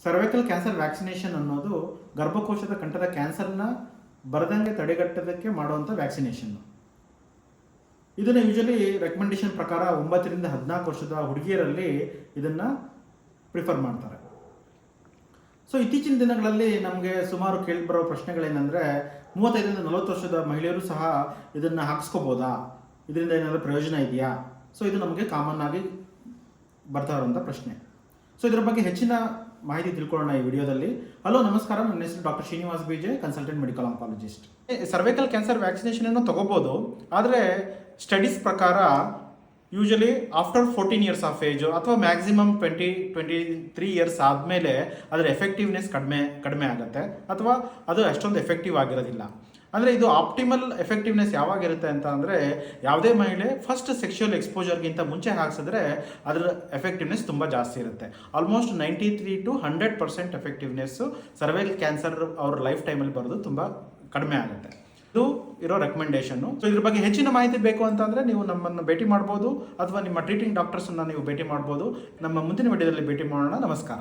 Cervical cancer vaccination ಅನ್ನೋದು ಗರ್ಭಕೋಶದ ಕಂಠದ ಕ್ಯಾನ್ಸರ್ನ ಬರದಂಗೆ ತಡೆಗಟ್ಟೋದಕ್ಕೆ ಮಾಡುವಂಥ ವ್ಯಾಕ್ಸಿನೇಷನ್. ಇದನ್ನು ಯೂಶಲಿ ರೆಕಮೆಂಡೇಶನ್ ಪ್ರಕಾರ 9 ರಿಂದ 14 ವರ್ಷದ ಹುಡುಗಿಯರಲ್ಲಿ ಇದನ್ನು ಪ್ರಿಫರ್ ಮಾಡ್ತಾರೆ. ಸೊ ಇತ್ತೀಚಿನ ದಿನಗಳಲ್ಲಿ ನಮಗೆ ಸುಮಾರು ಕೇಳಿಬರೋ ಪ್ರಶ್ನೆಗಳೇನೆಂದರೆ 35 ರಿಂದ 40 ವರ್ಷದ ಮಹಿಳೆಯರು ಸಹ ಇದನ್ನು ಹಾಕಿಸ್ಕೋಬೋದಾ, ಇದರಿಂದ ಏನಾದರೂ ಪ್ರಯೋಜನ ಇದೆಯಾ? ಸೊ ಇದು ನಮಗೆ ಕಾಮನ್ ಆಗಿ ಬರ್ತಾ ಇರೋಂಥ ಪ್ರಶ್ನೆ. ಸೊ ಇದರ ಬಗ್ಗೆ ಹೆಚ್ಚಿನ ಮಾಹಿತಿ ತಿಳ್ಕೊಳ್ಳೋಣ ಈ ವಿಡಿಯೋದಲ್ಲಿ. ಹಲೋ ನಮಸ್ಕಾರ, ನನ್ನ ಹೆಸರು doctor Srinivas B J, consultant medical oncologist. Cervical cancer vaccination ತಗೋಬೋದು, ಆದರೆ ಸ್ಟಡೀಸ್ ಪ್ರಕಾರ usually after 14 years of age ಅಥವಾ ಮ್ಯಾಕ್ಸಿಮಮ್ 23 ಇಯರ್ಸ್ ಆದಮೇಲೆ ಅದರ ಎಫೆಕ್ಟಿವ್ನೆಸ್ ಕಡಿಮೆ ಆಗುತ್ತೆ ಅಥವಾ ಅದು ಅಷ್ಟೊಂದು ಎಫೆಕ್ಟಿವ್ ಆಗಿರೋದಿಲ್ಲ. ಅಂದರೆ ಇದು ಆಪ್ಟಿಮಲ್ ಎಫೆಕ್ಟಿವ್ನೆಸ್ ಯಾವಾಗಿರುತ್ತೆ ಅಂತ ಅಂದರೆ, ಯಾವುದೇ ಮಹಿಳೆ ಫಸ್ಟ್ ಸೆಕ್ಷುವಲ್ ಎಕ್ಸ್ಪೋಜರ್ಗಿಂತ ಮುಂಚೆ ಹಾಕ್ಸಿದ್ರೆ ಅದರ ಎಫೆಕ್ಟಿವ್ನೆಸ್ ತುಂಬ ಜಾಸ್ತಿ ಇರುತ್ತೆ. ಆಲ್ಮೋಸ್ಟ್ 93 to 100% ಎಫೆಕ್ಟಿವ್ನೆಸ್ಸು ಸರ್ವೈಕಲ್ ಕ್ಯಾನ್ಸರ್ ಅವ್ರ ಲೈಫ್ ಟೈಮಲ್ಲಿ ಬರೋದು ತುಂಬ ಕಡಿಮೆ ಆಗುತ್ತೆ. ಇದು ಇರೋ ರೆಕಮೆಂಡೇಷನ್ನು. ಸೊ ಇದ್ರ ಬಗ್ಗೆ ಹೆಚ್ಚಿನ ಮಾಹಿತಿ ಬೇಕು ಅಂತಂದರೆ ನೀವು ನಮ್ಮನ್ನು ಭೇಟಿ ಮಾಡ್ಬೋದು ಅಥವಾ ನಿಮ್ಮ ಟ್ರೀಟಿಂಗ್ ಡಾಕ್ಟರ್ಸನ್ನು ನೀವು ಭೇಟಿ ಮಾಡ್ಬೋದು. ನಮ್ಮ ಮುಂದಿನ ವಿಡಿಯೋದಲ್ಲಿ ಭೇಟಿ ಮಾಡೋಣ. ನಮಸ್ಕಾರ.